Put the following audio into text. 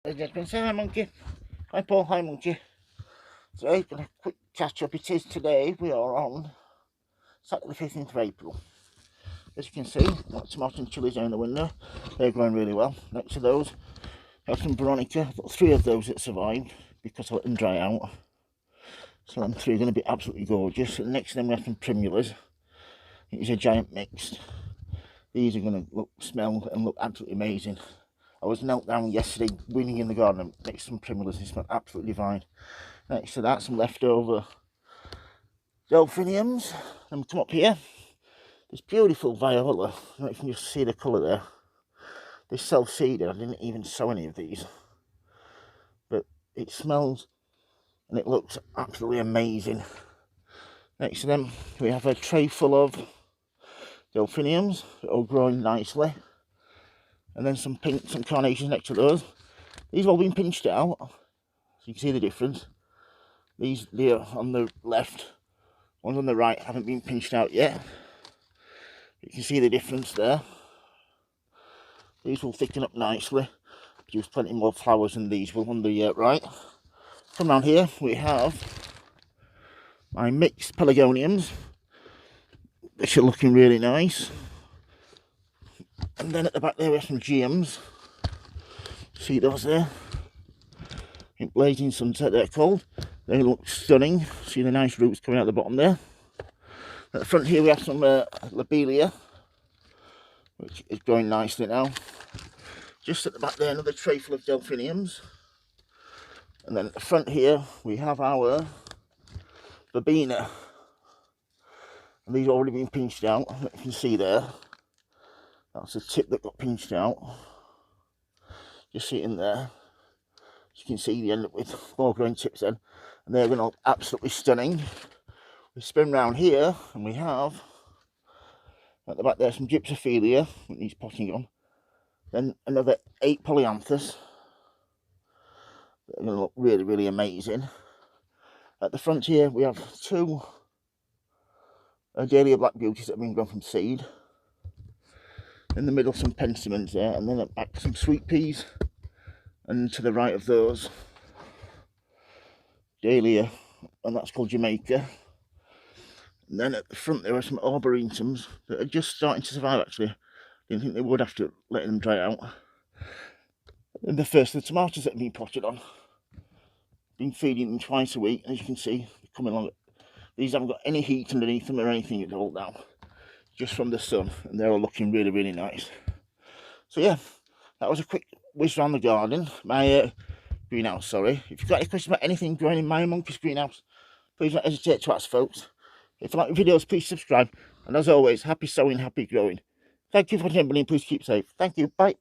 As you can say, hi monkey. Hi Paul, hi monkey. Today, gonna quick catch up. It is today, we are on Saturday the 15th of April. As you can see, got tomato and chilies there in the window. They're growing really well. Next to those, I have some Veronica. I've got 3 of those that survived because I let them dry out. So them 3 are going to be absolutely gorgeous. And next to them we have some primulas. It's a giant mixed. These are going to smell and look absolutely amazing. I was knelt down yesterday weeding in the garden and mixed some primulas. They smell absolutely divine. Next to that, some leftover delphiniums. Then we come up here. This beautiful viola. I don't know if you can just see the colour there. This self-seeded. I didn't even sow any of these. But it smells and it looks absolutely amazing. Next to them, we have a tray full of delphiniums that are growing nicely. And then some pinks and carnations next to those. These have all been pinched out, so you can see the difference. These there on the left, ones on the right haven't been pinched out yet. You can see the difference there. These will thicken up nicely, produce plenty more flowers than these will on the right. Come round here, we have my mixed pelargoniums, which are looking really nice. And then at the back there we have some geums. See those there? In blazing sunset they're called. They look stunning. See the nice roots coming out the bottom there. At the front here we have some lobelia, which is growing nicely now. Just at the back there another tray full of delphiniums. And then at the front here we have our verbena. And these have already been pinched out, you can see there. That's the tip that got pinched out. Just see it in there. As you can see, you end up with more growing tips then. And they're going to look absolutely stunning. We spin round here and we have, at the back there, some gypsophilia, that needs potting on. Then another 8 polyanthus. They're going to look really, really amazing. At the front here, we have 2 Dahlia black beauties that have been grown from seed. In the middle, some pensimons there, and then at the back, some sweet peas. And to the right of those, Dahlia, and that's called Jamaica. And then at the front, there are some arboretums that are just starting to survive, actually. Didn't think they would after letting them dry out. And the first of the tomatoes that have been potted on. Been feeding them twice a week, as you can see, they're coming along. These haven't got any heat underneath them or anything at all now. Just from the sun, and they're all looking really, really nice. So yeah, that was a quick whiz around the garden, my greenhouse, sorry. If you've got any questions about anything growing in my monkey's greenhouse, please don't hesitate to ask, folks. If you like the videos, please subscribe, and as always, happy sowing, happy growing. Thank you for watching, everybody, and please keep safe. Thank you, bye.